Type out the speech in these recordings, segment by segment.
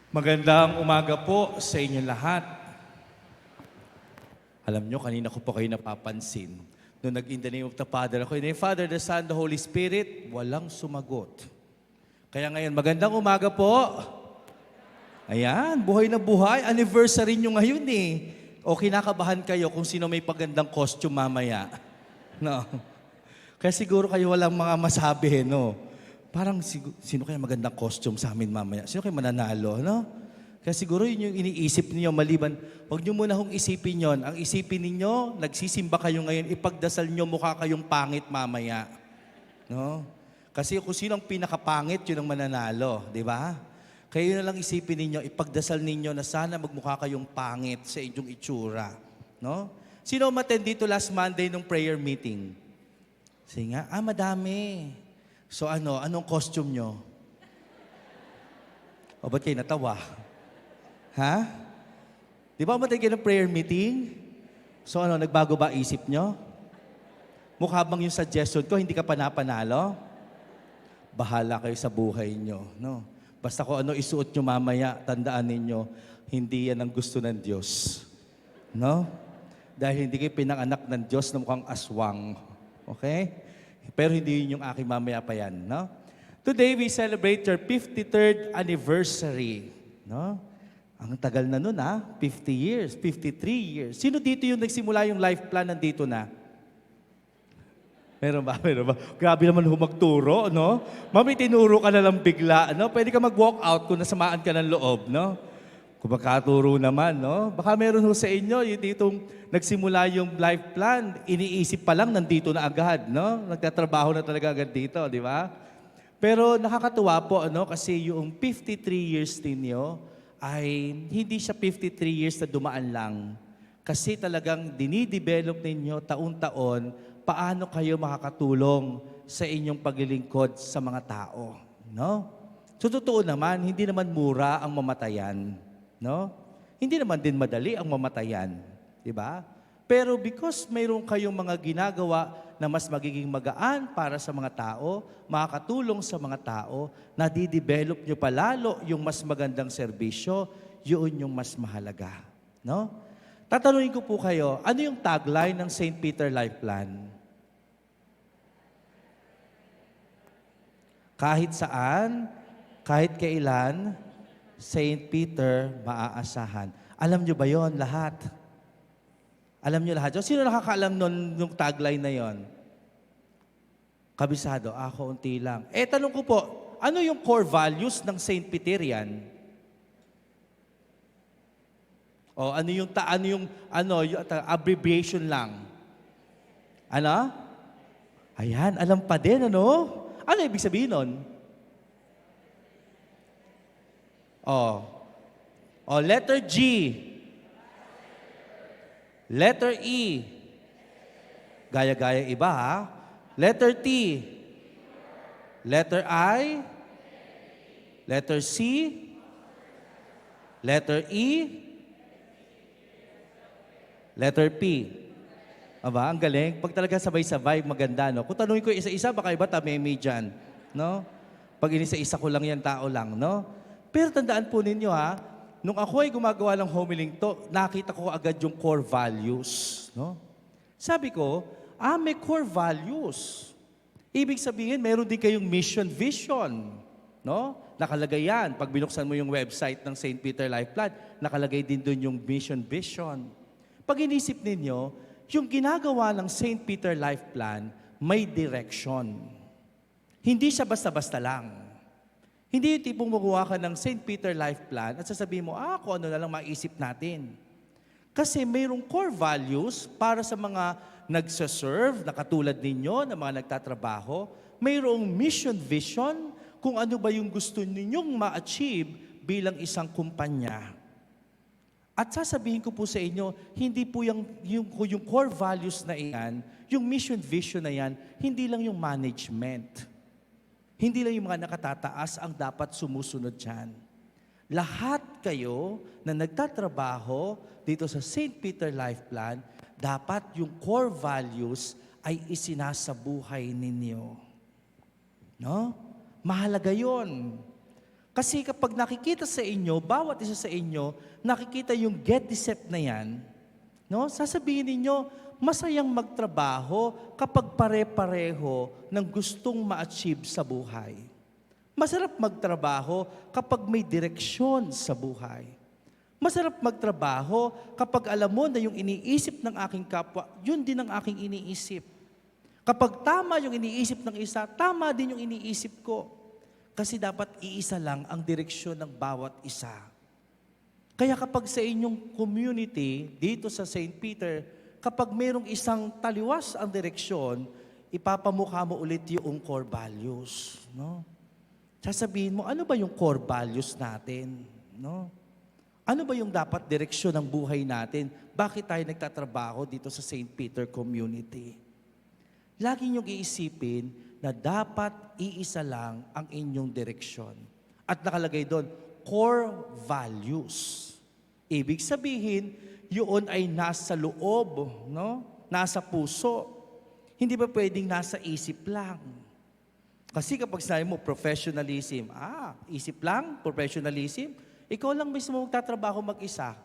Magandang umaga po sa inyo lahat. Alam nyo, kanina ko po kayo napapansin. Nung nag-in the name of the Father, ako, in the name of the Father, the Son, the Holy Spirit, walang sumagot. Kaya ngayon, magandang umaga po. Ayan, buhay na buhay. Anniversary nyo ngayon eh. O kinakabahan kayo kung sino may pagandang costume mamaya. No. Kaya siguro kayo walang mga masabi, no? Parang sino kaya magandang costume sa amin mamaya? Sino kaya mananalo, no? Kaya siguro yun yung iniisip niyo maliban. Huwag niyo muna hong isipin yon. Ang isipin ninyo, nagsisimba kayo ngayon, ipagdasal niyo mukha kayong pangit mamaya. No? Kasi kung sino ang pinakapangit, yun ang mananalo, di ba? Kaya yun na lang isipin ninyo, ipagdasal ninyo na sana magmukha kayong pangit sa inyong itsura. No? Sino umattend dito last Monday nung prayer meeting? Sige nga, madami. So anong costume nyo? O ba't kayo natawa? Ha? Di ba umattend kayo ng prayer meeting? So nagbago ba isip nyo? Mukha bang yung suggestion ko, hindi ka pa napanalo? Bahala kayo sa buhay nyo. No? Basta kung ano isuot nyo mamaya, tandaan ninyo, hindi yan ang gusto ng Diyos. No? Dahil hindi kayo pinanganak ng Diyos na mukhang aswang. Okay? Pero hindi yun yung aking mamaya pa yan. No? Today, we celebrate your 53rd anniversary. No? Ang tagal na nun 50 years, 53 years. Sino dito yung nagsimula yung life plan nandito na? Meron ba? Meron ba? Grabe naman humagturo, no? Mami, tinuro ka na lang bigla, no? Pwede ka mag-walk out kung nasamaan ka ng loob, no? Kung magkaturo naman, no? Baka meron ho sa inyo, yung ditong nagsimula yung life plan, iniisip pa lang, nandito na agad, no? Nagtatrabaho na talaga agad dito, di ba? Pero nakakatuwa po, ano? Kasi yung 53 years ninyo ay hindi siya 53 years na dumaan lang. Kasi talagang dinidevelop ninyo taon-taon paano kayo makakatulong sa inyong paglilingkod sa mga tao, no? So totoo naman, hindi naman mura ang mamatayan, no? Hindi naman din madali ang mamatayan, di ba? Pero because mayroon kayong mga ginagawa na mas magiging magaan para sa mga tao, makakatulong sa mga tao, nadidevelop nyo palalo yung mas magandang serbisyo, yun yung mas mahalaga, no? Tatanungin ko po kayo, ano yung tagline ng St. Peter Life Plan? Kahit saan, kahit kailan, St. Peter maaasahan. Alam nyo ba yon lahat? Alam nyo lahat? Sino nakakaalam nung tagline na yon? Kabisado, ako unti lang. Tanong ko po, ano yung core values ng St. Peterian? O ano yung abbreviation lang? Ano? Ayan, alam pa din, ano? Ano ibig sabihin nun? Letter G. Letter E. Gaya-gaya iba, ha? Letter T. Letter I. Letter C. Letter E. Letter P. Aba, ang galing. Pag talaga sabay-sabay, maganda, no? Kung tanungin ko isa-isa, baka iba tameme dyan, no? Pag inisa-isa ko lang yan, tao lang, no? Pero tandaan po ninyo, ha? Nung ako ay gumagawa ng homiling to, nakita ko agad yung core values, no? Sabi ko, may core values. Ibig sabihin, meron din kayong mission vision, no? Nakalagay yan. Pag binuksan mo yung website ng St. Peter Life Plan, nakalagay din doon yung mission vision. Pag inisip ninyo, yung ginagawa ng St. Peter Life Plan, may direction. Hindi siya basta-basta lang. Hindi yung tipong magawa ka ng St. Peter Life Plan at sasabihin mo, kung ano na lang maisip natin. Kasi mayroong core values para sa mga nagsaserve, na katulad ninyo, na mga nagtatrabaho. Mayroong mission vision kung ano ba yung gusto ninyong ma-achieve bilang isang kumpanya. At sasabihin ko po sa inyo, hindi po yung core values na iyan, yung mission vision na yan, hindi lang yung management. Hindi lang yung mga nakatataas ang dapat sumusunod dyan. Lahat kayo na nagtatrabaho dito sa St. Peter Life Plan, dapat yung core values ay isinasabuhay ninyo. No? Mahalaga yon. Kasi kapag nakikita sa inyo, bawat isa sa inyo, nakikita yung get decept na yan, no? Sasabihin ninyo, masayang magtrabaho kapag pare-pareho ng gustong ma-achieve sa buhay. Masarap magtrabaho kapag may direksyon sa buhay. Masarap magtrabaho kapag alam mo na yung iniisip ng aking kapwa, yun din ang aking iniisip. Kapag tama yung iniisip ng isa, tama din yung iniisip ko. Kasi dapat iisa lang ang direksyon ng bawat isa. Kaya kapag sa inyong community, dito sa St. Peter, kapag mayroong isang taliwas ang direksyon, ipapamukha mo ulit yung core values. No? Sasabihin mo, ano ba yung core values natin? No? Ano ba yung dapat direksyon ng buhay natin? Bakit tayo nagtatrabaho dito sa St. Peter community? Lagi niyong iisipin na dapat iisa lang ang inyong direksyon. At nakalagay doon, core values. Ibig sabihin, yun ay nasa loob, no? Nasa puso. Hindi ba pwedeng nasa isip lang? Kasi kapag sinabi mo, professionalism, isip lang, professionalism, ikaw lang mismo magtatrabaho mag-isa.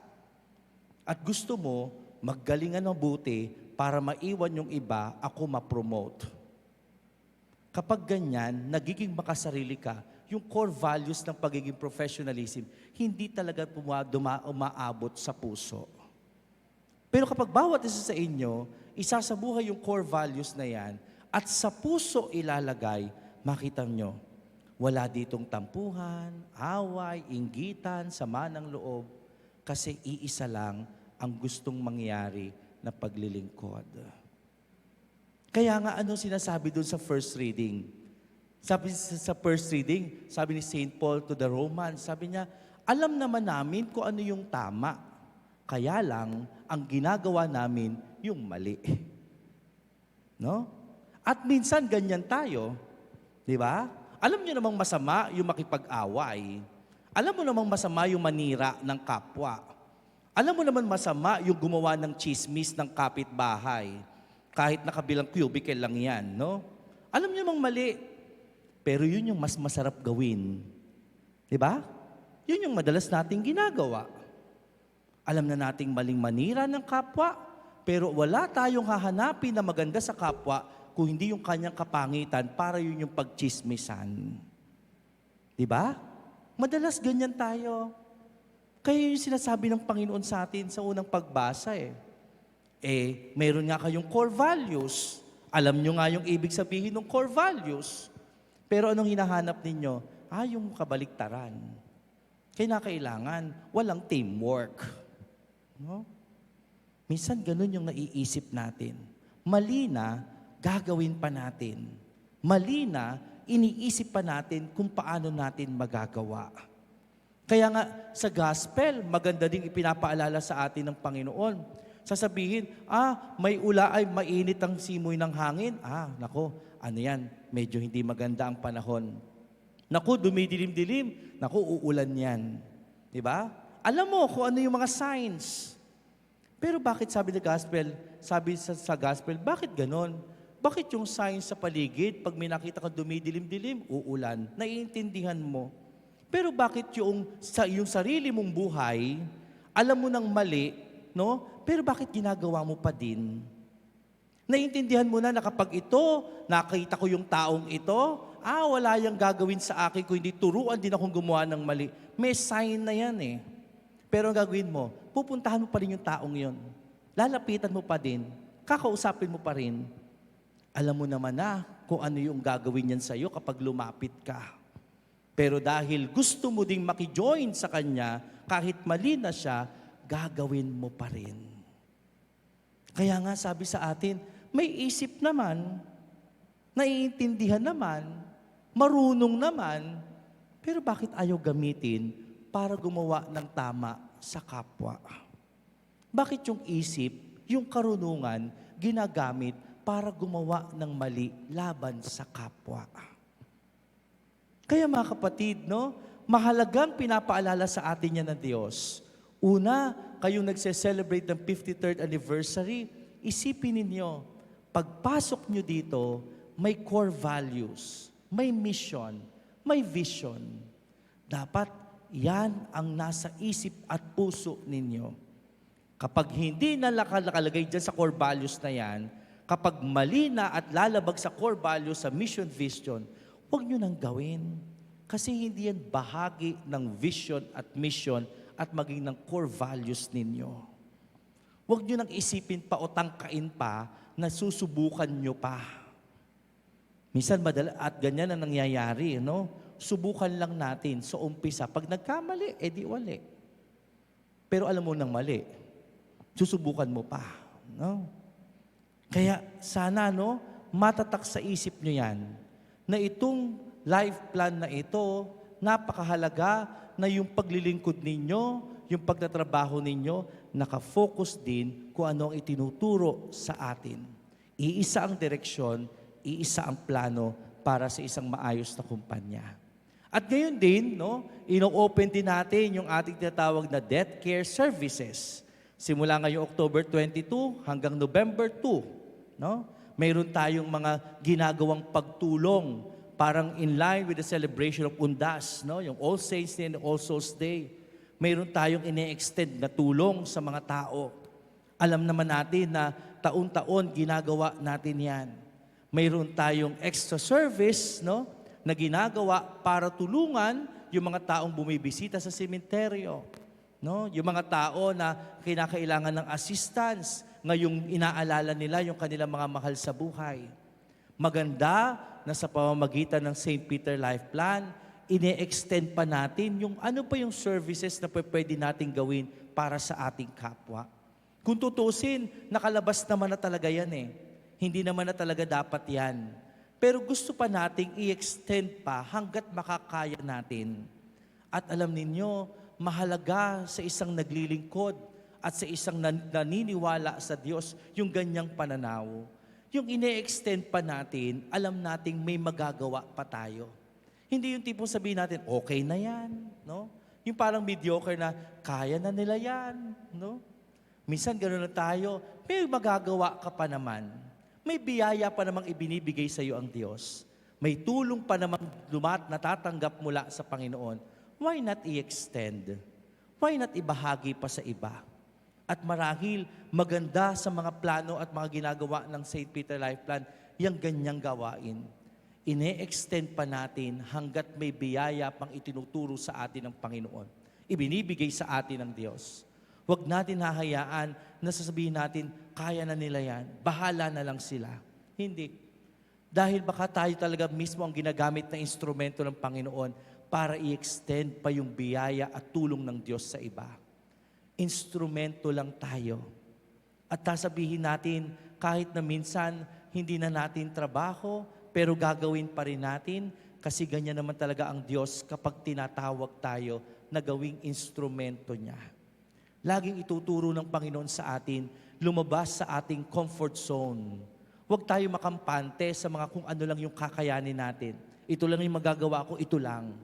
At gusto mo, maggalingan ng buti para maiwan yung iba, ako ma-promote. Kapag ganyan, nagiging makasarili ka, yung core values ng pagiging professionalism, hindi talaga umaabot sa puso. Pero kapag bawat isa sa inyo, isasabuhay yung core values na yan, at sa puso ilalagay, makita nyo, wala ditong tampuhan, away, inggitan, sama ng loob, kasi iisa lang ang gustong mangyari na paglilingkod. Kaya nga ano sinasabi doon sa first reading? Sabi sa first reading, sabi ni St. Paul to the Romans, sabi niya, alam naman namin kung ano yung tama. Kaya lang, ang ginagawa namin yung mali. No? At minsan ganyan tayo. Di ba? Alam niyo namang masama yung makipag-away. Alam mo namang masama yung manira ng kapwa. Alam mo naman masama yung gumawa ng chismis ng kapitbahay. Kahit nakabilang cubicle lang yan, no? Alam niyo mang mali, pero yun yung mas masarap gawin. Di ba? Yun yung madalas nating ginagawa. Alam na nating maling manira ng kapwa, pero wala tayong hahanapin na maganda sa kapwa kung hindi yung kanyang kapangitan para yun yung pagchismisan. Di ba? Madalas ganyan tayo. Kaya yung sinasabi ng Panginoon sa atin sa unang pagbasa meron nga kayong core values. Alam nyo nga yung ibig sabihin ng core values. Pero anong hinahanap ninyo? Yung kabaliktaran. Kaya kailangan walang teamwork. No? Minsan ganun yung naiisip natin. Mali na, gagawin pa natin. Mali na, iniisip pa natin kung paano natin magagawa. Kaya nga sa gospel, maganda ding ipinapaalala sa atin ng Panginoon. Sasabihin, may ula ay mainit ang simoy ng hangin. Nako, ano yan? Medyo hindi maganda ang panahon. Nako, dumidilim-dilim. Nako, uulan yan. Diba? Alam mo kung ano yung mga signs. Pero bakit sabi sa gospel, bakit ganon? Bakit yung signs sa paligid, pag may nakita ka dumidilim-dilim, uulan? Naiintindihan mo. Pero bakit yung sarili mong buhay, alam mo ng mali, no? Pero bakit ginagawa mo pa din? Naiintindihan mo na kapag nakita ko yung taong ito, wala yang gagawin sa akin kung hindi turuan din akong gumawa ng mali. May sign na yan Pero ang gagawin mo, pupuntahan mo pa rin yung taong yon. Lalapitan mo pa din. Kakausapin mo pa rin. Alam mo naman na kung ano yung gagawin yan sa'yo kapag lumapit ka. Pero dahil gusto mo ding makijoin sa kanya, kahit mali na siya, gagawin mo pa rin. Kaya nga sabi sa atin, may isip naman, naiintindihan naman, marunong naman, pero bakit ayaw gamitin para gumawa ng tama sa kapwa? Bakit yung isip, yung karunungan, ginagamit para gumawa ng mali laban sa kapwa? Kaya mga kapatid, mahalagang pinapaalala sa atin yan ng Diyos. Una, kayong nagse-celebrate ng 53rd anniversary, isipin ninyo, pagpasok nyo dito, may core values, may mission, may vision. Dapat yan ang nasa isip at puso ninyo. Kapag hindi na nakalagay dyan sa core values na yan, kapag mali na at lalabag sa core values, sa mission, vision, huwag nyo nang gawin. Kasi hindi yan bahagi ng vision at mission at maging ng core values ninyo. Huwag nyo nang isipin pa o tangkain pa na susubukan nyo pa. Minsan at ganyan ang nangyayari, no? Subukan lang natin sa umpisa. Pag nagkamali, edi wali. Pero alam mo nang mali, susubukan mo pa, no? Kaya sana, no, matatak sa isip nyo yan, na itong life plan na ito, napakahalaga na yung paglilingkod ninyo, yung pagtatrabaho ninyo, nakafocus din kung ano ang itinuturo sa atin. Iisa ang direksyon, iisa ang plano para sa isang maayos na kumpanya. At ngayon din, no, ino-open din natin yung ating tinatawag na death care services. Simula ngayong October 22 hanggang November 2, no? Mayroon tayong mga ginagawang pagtulong parang in line with the celebration of Undas, no? Yung All Saints Day and All Souls Day. Mayroon tayong ine-extend na tulong sa mga tao. Alam naman natin na taon-taon ginagawa natin yan. Mayroon tayong extra service, no, na ginagawa para tulungan yung mga taong bumibisita sa sementeryo. No? Yung mga tao na kinakailangan ng assistance, ngayong inaalala nila yung kanilang mga mahal sa buhay. Maganda na sa pamamagitan ng St. Peter Life Plan, ine-extend pa natin yung ano pa yung services na pwede natin gawin para sa ating kapwa. Kung tutusin, nakalabas naman na talaga yan eh. Hindi naman na talaga dapat yan. Pero gusto pa nating i-extend pa hanggat makakaya natin. At alam ninyo, mahalaga sa isang naglilingkod at sa isang naniniwala sa Diyos yung ganyang pananaw. Yung ine-extend pa natin, alam nating may magagawa pa tayo. Hindi yung tipong sabihin natin, okay na yan. No? Yung parang mediocre na, kaya na nila yan. No? Minsan gano'n na tayo, may magagawa ka pa naman. May biyaya pa namang ibinibigay sa iyo ang Diyos. May tulong pa namang natatanggap mula sa Panginoon. Why not i-extend? Why not ibahagi pa sa iba? At marahil maganda sa mga plano at mga ginagawa ng St. Peter Life Plan, yung ganyang gawain. Ine-extend pa natin hanggat may biyaya pang itinuturo sa atin ng Panginoon. Ibinibigay sa atin ng Diyos. Huwag natin hahayaan na sasabihin natin, kaya na nila yan, bahala na lang sila. Hindi. Dahil baka tayo talaga mismo ang ginagamit na instrumento ng Panginoon para i-extend pa yung biyaya at tulong ng Diyos sa iba. Instrumento lang tayo. At sasabihin natin, kahit na minsan hindi na natin trabaho, pero gagawin pa rin natin kasi ganyan naman talaga ang Diyos kapag tinatawag tayo na gawing instrumento niya. Laging ituturo ng Panginoon sa atin, lumabas sa ating comfort zone. Huwag tayo makampante sa mga kung ano lang yung kakayanin natin. Ito lang yung magagawa ko, ito lang.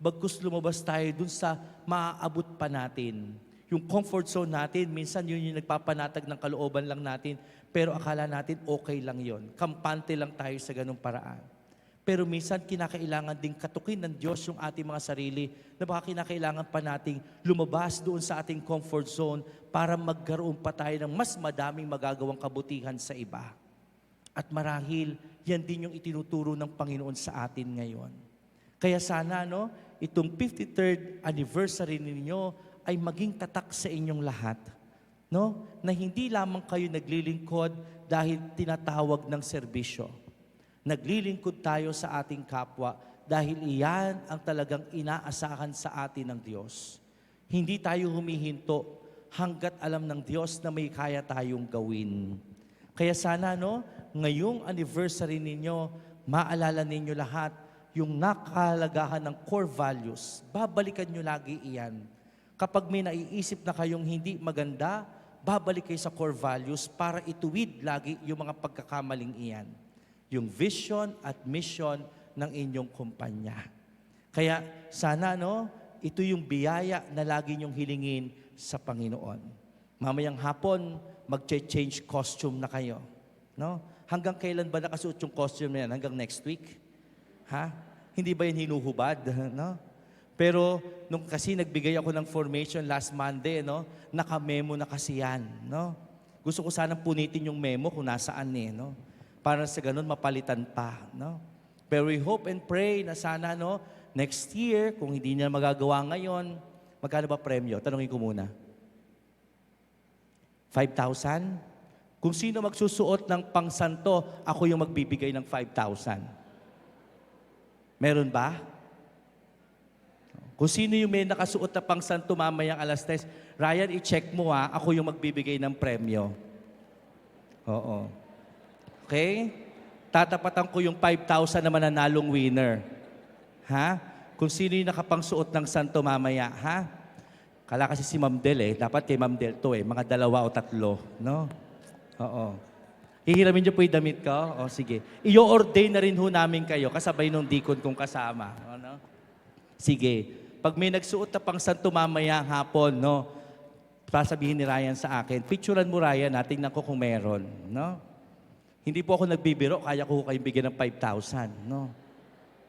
Bagkus lumabas tayo dun sa maaabot pa natin. Yung comfort zone natin, minsan yun yung nagpapanatag ng kalooban lang natin, pero akala natin okay lang yon. Kampante lang tayo sa ganung paraan. Pero minsan kinakailangan ding katukin ng Diyos yung ating mga sarili na baka kinakailangan pa nating lumabas doon sa ating comfort zone para magkaroon pa tayo ng mas madaming magagawang kabutihan sa iba. At marahil, yan din yung itinuturo ng Panginoon sa atin ngayon. Kaya sana, no, itong 53rd anniversary ninyo ay maging tatak sa inyong lahat. No? Na hindi lamang kayo naglilingkod dahil tinatawag ng serbisyo. Naglilingkod tayo sa ating kapwa dahil iyan ang talagang inaasahan sa atin ng Diyos. Hindi tayo humihinto hanggat alam ng Diyos na may kaya tayong gawin. Kaya sana, no, ngayong anniversary ninyo, maalala ninyo lahat yung nakalagahan ng core values. Babalikan nyo lagi iyan. Kapag may naiisip na kayong hindi maganda, babalik kayo sa core values para ituwid lagi yung mga pagkakamaling iyan. Yung vision at mission ng inyong kumpanya. Kaya sana, no, ito yung biyaya na lagi nyong hilingin sa Panginoon. Mamayang hapon, mag-change costume na kayo. No? Hanggang kailan ba nakasuot yung costume na yan? Hanggang next week? Ha? Hindi ba yan hinuhubad? No? Pero nung kasi nagbigay ako ng formation last Monday, no? Naka-memo na kasi yan, no? Gusto ko sanang punitin yung memo kung nasaan no? Para sa ganun mapalitan pa, no? Pero we hope and pray na sana, no? Next year, kung hindi niya magagawa ngayon, magkano ba premyo? Tanungin ko muna. 5,000? Kung sino magsusuot ng pangsanto, ako yung magbibigay ng 5,000. Meron ba? Kung sino yung may nakasuot na pangsanto mamayang alas 3, Ryan, i-check mo ako yung magbibigay ng premyo. Oo. Okay? Tatapatan ko yung 5,000 na mananalong winner. Ha? Kung sino yung nakapangsuot ng santo mamaya, ha? Kala kasi si Ma'am Del dapat kay Ma'am Del to mga 2 o 3, no? Oo. Hihiramin niyo po yung damit ko? O sige. I-ordain na rin ho namin kayo kasabay nung deacon kong kasama. Ano? Sige. Pag may nagsuot na pang santo mamaya hapon, no? Sasabihin ni Ryan sa akin, picturean mo Ryan, tingnan ko kung meron, no? Hindi po ako nagbibiro, kaya ko kayong bigyan ng 5,000, no?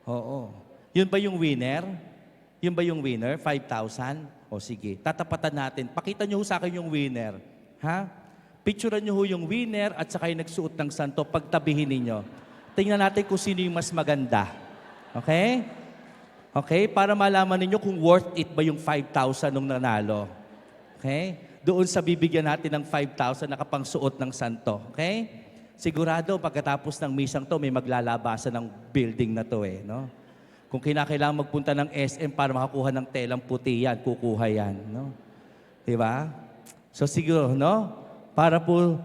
Oo. Yun ba yung winner? Yun ba yung winner? 5,000? O sige, tatapatan natin. Pakita nyo sa akin yung winner. Ha? Picturean nyo yung winner at saka yung nagsuot ng santo, pagtabihin ninyo. Tingnan natin kung sino yung mas maganda. Okay? Okay? Para malaman ninyo kung worth it ba yung 5,000 nung nanalo. Okay? Doon sa bibigyan natin ng 5,000 nakapangsuot ng santo. Okay? Sigurado, pagkatapos ng misang to, may maglalabasan ng building na to no? Kung kinakailangan magpunta ng SM para makakuha ng telang puti yan, kukuha yan, no? Diba? So siguro, no? Para po,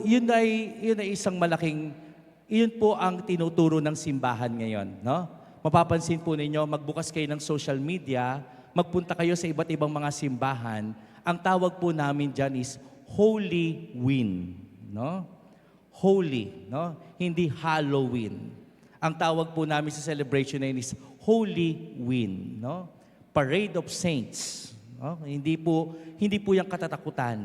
yun ay isang malaking, yun po ang tinuturo ng simbahan ngayon, no? Mapapansin po ninyo, magbukas kayo ng social media, magpunta kayo sa iba't ibang mga simbahan, ang tawag po namin dyan is Holy Win, no? Holy, no? Hindi Halloween. Ang tawag po namin sa celebration na yun is Holy Win, no? Parade of Saints. No? Hindi po yung katatakutan.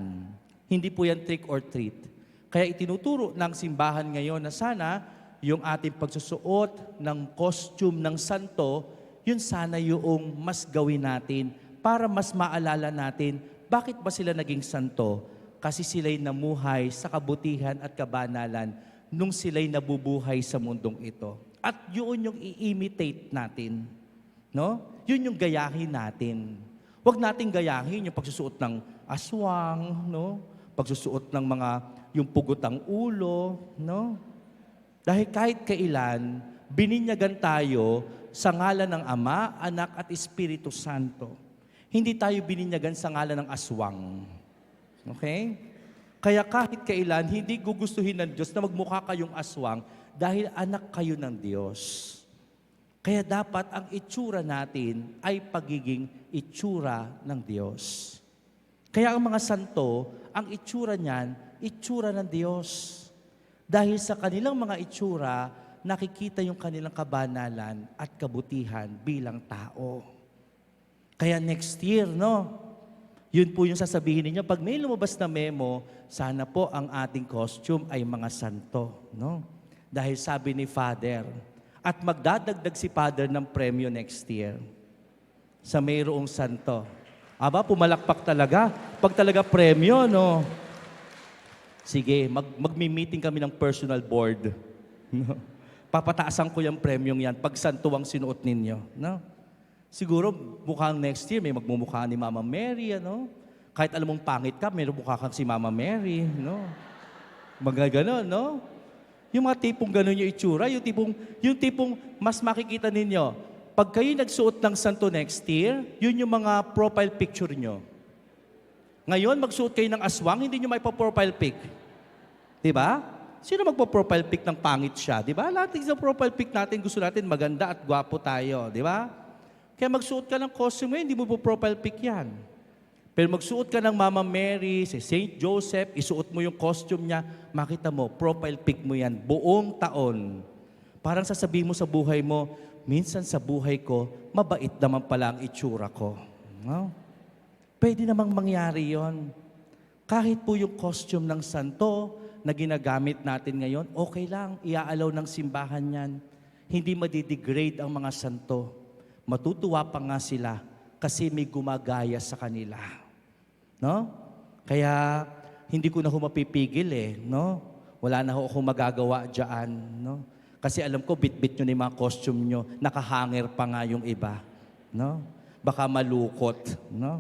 Hindi po yan trick or treat. Kaya itinuturo ng simbahan ngayon na sana yung ating pagsusuot ng costume ng santo, yun sana yung mas gawin natin para mas maalala natin bakit ba sila naging santo? Kasi sila'y namuhay sa kabutihan at kabanalan nung sila'y nabubuhay sa mundong ito. At yun yung i-imitate natin. No? Yun yung gayahin natin. Huwag nating gayahin yung pagsusuot ng aswang, no? Pagsusuot ng yung pugotang ulo, no? Dahil kahit kailan, bininyagan tayo sa ngalan ng Ama, Anak at Espiritu Santo. Hindi tayo bininyagan sa ngalan ng aswang. Okay? Kaya kahit kailan, hindi gugustuhin ng Diyos na magmukha kayong aswang dahil anak kayo ng Diyos. Kaya dapat ang itsura natin ay pagiging itsura ng Diyos. Kaya ang mga santo, ang itsura niyan, itsura ng Diyos. Dahil sa kanilang mga itsura, nakikita yung kanilang kabanalan at kabutihan bilang tao. Kaya next year, no? Yun po yung sasabihin ninyo. Pag may lumabas na memo, sana po ang ating costume ay mga santo, no? Dahil sabi ni Father, at magdadagdag si Father ng premyo next year sa mayroong santo. Aba, pumalakpak talaga. Pag talaga premyo, no? Sige, magmi-meeting kami ng personal board. Papataasan ko yung premyong yan pag santo ang sinuot ninyo, no? Siguro, mukhang next year, may magmumukha ni Mama Mary, ano? Kahit alam mong pangit ka, may mukha kang si Mama Mary, no? Mga ganon, no? Yung mga tipong ganon yung itsura, yung tipong mas makikita ninyo. Pag kayo nagsuot ng santo next year, yun yung mga profile picture nyo. Ngayon, magsuot kayo ng aswang, hindi nyo may pa-profile pic. Diba? Sino magpo-profile pic ng pangit siya? Diba? Lahat ng profile pic natin, gusto natin maganda at gwapo tayo. Diba? Kaya magsuot ka ng costume ngayon, hindi mo po profile pic yan. Pero magsuot ka ng Mama Mary, si Saint Joseph, isuot mo yung costume niya, makita mo, profile pic mo yan, buong taon. Parang sasabihin mo sa buhay mo, minsan sa buhay ko, mabait naman pala ang itsura ko. No? Pwede namang mangyari yon. Kahit po yung costume ng santo na ginagamit natin ngayon, okay lang, iaalaw ng simbahan yan. Hindi madidegrade ang mga santo. matutuwa pa nga sila kasi may gumagaya sa kanila. No? Kaya hindi ko na ho mapipigil no? Wala na ho akong magagawa diyan, no? Kasi alam ko bit-bit nyo na yung mga costume nyo, nakahanger pa nga yung iba, no? Baka malukot, no?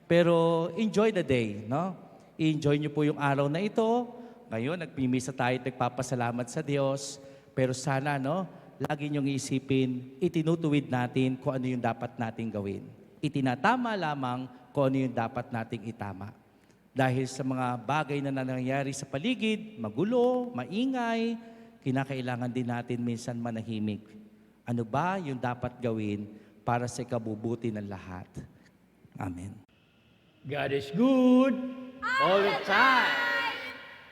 Pero enjoy the day, no? Enjoy nyo po yung araw na ito. Ngayon, nagmimisa tayo at nagpapasalamat sa Diyos. Pero sana, no? Lagi nyong isipin, itinutuwid natin kung ano yung dapat nating gawin. Itinatama lamang kung ano yung dapat nating itama. Dahil sa mga bagay na nangyayari sa paligid, magulo, maingay, kinakailangan din natin minsan manahimik. Ano ba yung dapat gawin para sa ikabubuti ng lahat? Amen. God is good all the time.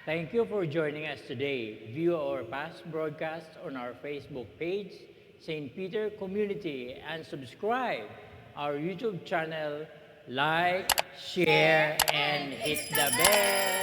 Thank you for joining us today. View our past broadcasts on our Facebook page, St. Peter Community, and subscribe our YouTube channel. Like, share, and hit the bell.